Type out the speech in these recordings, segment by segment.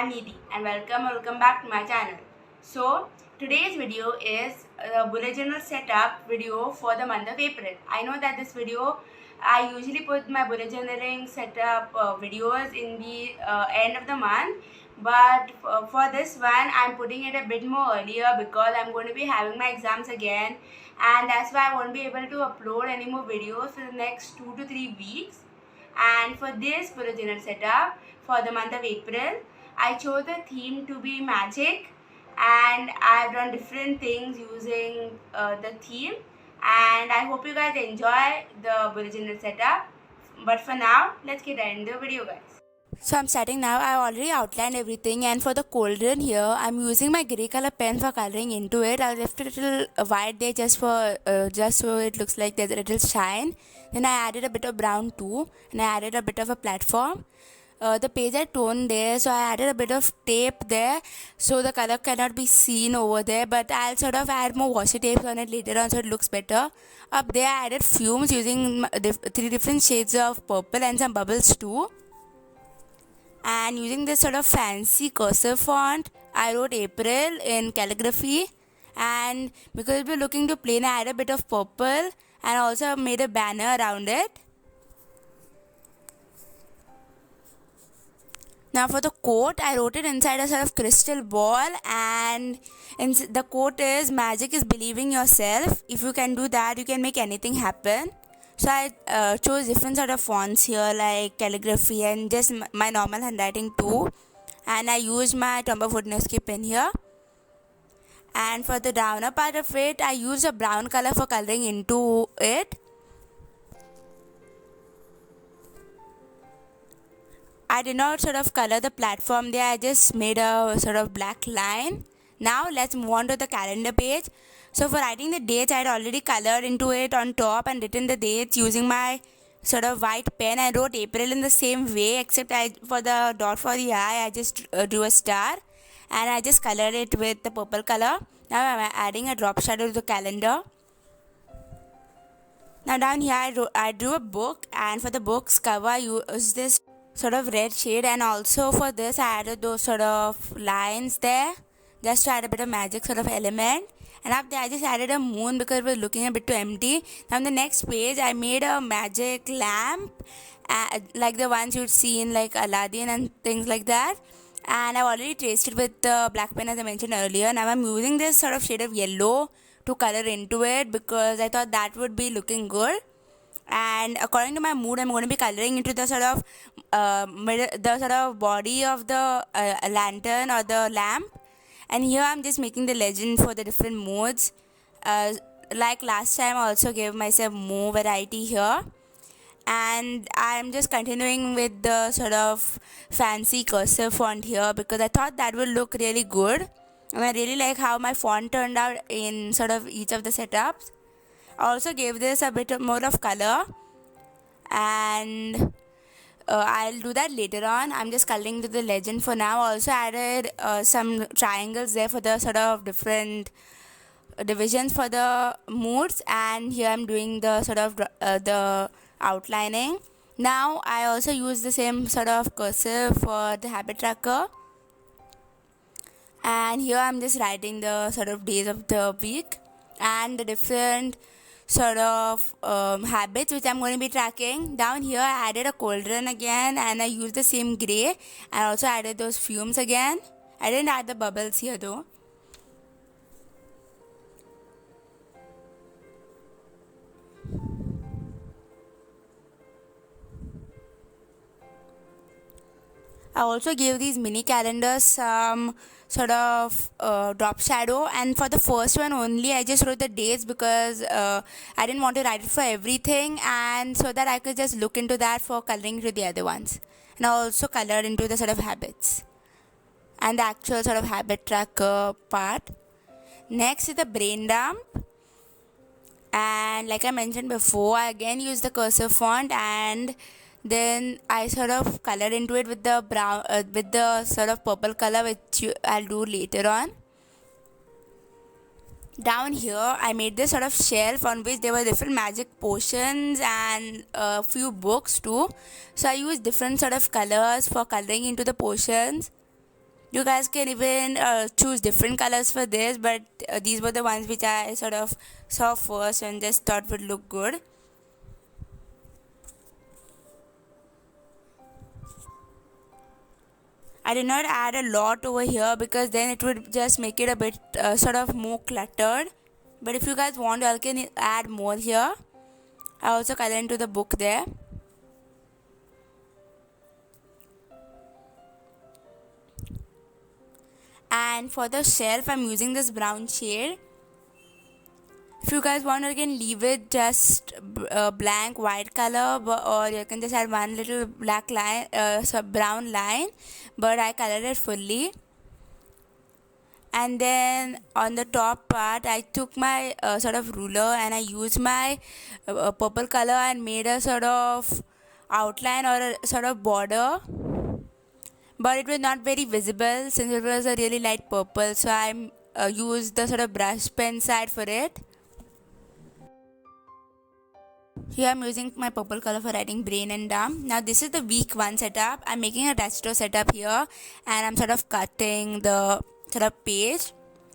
I'm Nidhi and welcome back to my channel. So today's video is a bullet journal setup video for the month of April. I know that this video, I usually put my bullet journaling setup videos in the end of the month, but for this one I'm putting it a bit more earlier because I'm going to be having my exams again, and that's why I won't be able to upload any more videos for the next 2 to 3 weeks. And for this bullet journal setup for the month of April, I chose the theme to be magic, and I've done different things using the theme, and I hope you guys enjoy the bullet journal setup. But for now, let's get into the video, guys. So I'm starting now. I already outlined everything, and for the cauldron here, I'm using my grey color pen for coloring into it. I left it a little white there just so it looks like there's a little shine. Then I added a bit of brown too, and I added a bit of a platform. The page I toned there, so I added a bit of tape there so the color cannot be seen over there, but I'll sort of add more washi tapes on it later on so it looks better. Up there I added fumes using 3 different shades of purple and some bubbles too. And using this sort of fancy cursive font, I wrote April in calligraphy, and because we're looking to plain, I added a bit of purple and also made a banner around it. Now for the quote, I wrote it inside a sort of crystal ball, and the quote is, magic is believing yourself. If you can do that, you can make anything happen. So I chose different sort of fonts here like calligraphy and just my normal handwriting too. And I used my Tombow Fudenoske pen here. And for the downer part of it, I used a brown color for coloring into it. I did not sort of color the platform there, I just made a sort of black line. Now let's move on to the calendar page. So for writing the dates, I had already colored into it on top and written the dates using my sort of white pen. I wrote April in the same way, except for the dot for the eye, I just drew a star and I just colored it with the purple color. Now I'm adding a drop shadow to the calendar. Now down here I drew a book, and for the book's cover I used this sort of red shade, and also for this I added those sort of lines there just to add a bit of magic sort of element. And up there I just added a moon because it was looking a bit too empty. Now on the next page I made a magic lamp like the ones you'd see in like Aladdin and things like that, and I've already traced it with the black pen as I mentioned earlier. Now I'm using this sort of shade of yellow to color into it because I thought that would be looking good. And according to my mood, I'm going to be coloring into the sort of body of the lantern or the lamp. And here I'm just making the legend for the different modes. Like last time, I also gave myself more variety here. And I'm just continuing with the sort of fancy cursive font here because I thought that would look really good. And I really like how my font turned out in sort of each of the setups. I also gave this a bit more of color, and I'll do that later on. I'm just coloring to the legend for now. I also added some triangles there for the sort of different divisions for the moods, and here I'm doing the sort of the outlining. Now I also use the same sort of cursive for the habit tracker, and here I'm just writing the sort of days of the week and the different sort of habits which I'm going to be tracking. Down here I added a cauldron again, and I used the same grey, and also added those fumes again. I didn't add the bubbles here though. I also gave these mini calendars some sort of drop shadow, and for the first one only I just wrote the dates because I didn't want to write it for everything, and so that I could just look into that for coloring to the other ones. And I also colored into the sort of habits and the actual sort of habit tracker part. Next is the brain dump, and like I mentioned before, I again used the cursive font, and then I sort of colored into it with the brown with the sort of purple color, which I'll do later on. Down here I made this sort of shelf on which there were different magic potions and a few books too. So I used different sort of colors for coloring into the potions. You guys can even choose different colors for this, but these were the ones which I sort of saw first and just thought would look good. I did not add a lot over here because then it would just make it a bit sort of more cluttered. But if you guys want, you can add more here. I also color into the book there. And for the shelf, I'm using this brown shade. If you guys want, you can leave it just blank white color, or you can just add one little black line, brown line, but I colored it fully. And then on the top part, I took my sort of ruler and I used my purple color and made a sort of outline or a sort of border, but it was not very visible since it was a really light purple, so I used the sort of brush pen side for it. Here I'm using my purple color for writing brain and dumb. Now this is the week 1 setup. I'm making a retro setup here and I'm sort of cutting the sort of page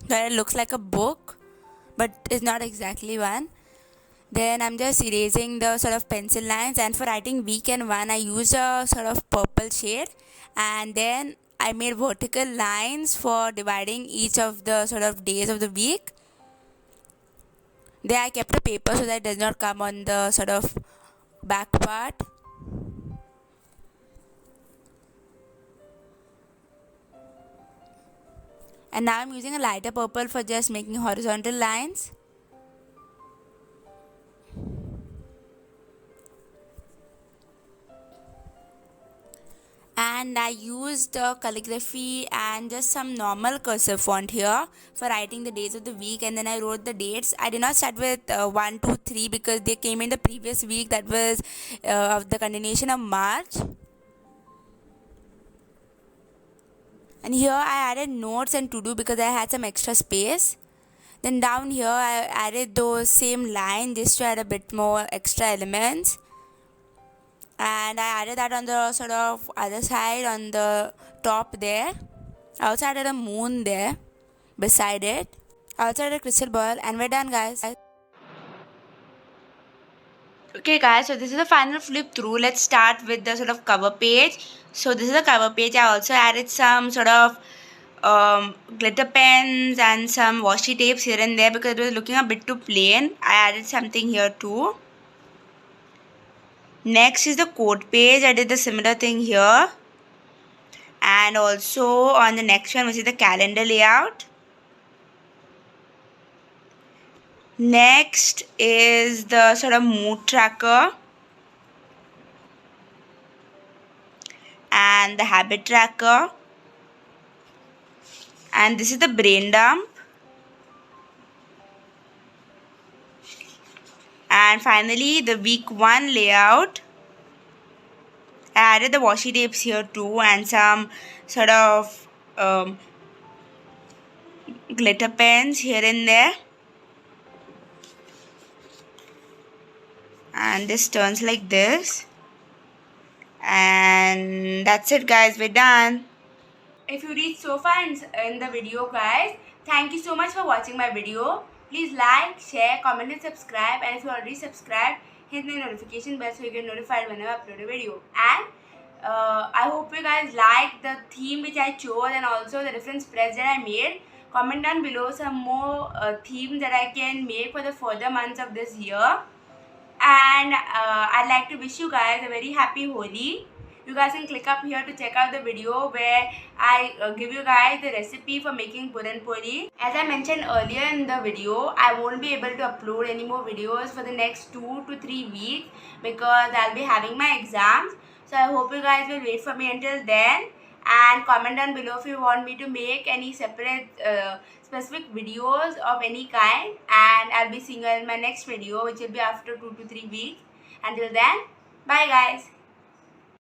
so it looks like a book, but it's not exactly one. Then I'm just erasing the sort of pencil lines, and for writing week and 1 I used a sort of purple shade, and then I made vertical lines for dividing each of the sort of days of the week. There I kept a paper so that it does not come on the sort of back part. And now I'm using a lighter purple for just making horizontal lines. And I used calligraphy and just some normal cursive font here for writing the days of the week, and then I wrote the dates. I did not start with 1, 2, 3 because they came in the previous week, that was of the continuation of March. And here I added notes and to do because I had some extra space. Then down here I added those same line just to add a bit more extra elements. And I added that on the sort of other side on the top there. I also added a moon there beside it. I also added a crystal ball, and we're done, guys. Okay guys, so this is the final flip through. Let's start with the sort of cover page. So this is the cover page. I also added some sort of glitter pens and some washi tapes here and there because it was looking a bit too plain. I added something here too. Next is the quote page. I did the similar thing here, and also on the next one, which is the calendar layout. Next is the sort of mood tracker and the habit tracker, and this is the brain dump, and finally the week 1 layout. I added the washi tapes here too and some sort of glitter pens here and there. And this turns like this, and that's it guys, we're done. If you reached so far in the video guys, thank you so much for watching my video. Please like, share, comment and subscribe, and if you already subscribed, hit the notification bell so you get notified whenever I upload a video. And I hope you guys like the theme which I chose and also the different spreads that I made. Comment down below some more themes that I can make for the further months of this year. And I'd like to wish you guys a very happy Holi. You guys can click up here to check out the video where I give you guys the recipe for making puran poli. As I mentioned earlier in the video, I won't be able to upload any more videos for the next 2 to 3 weeks because I'll be having my exams. So I hope you guys will wait for me until then, and comment down below if you want me to make any separate specific videos of any kind, and I'll be seeing you in my next video which will be after 2 to 3 weeks. Until then, bye guys.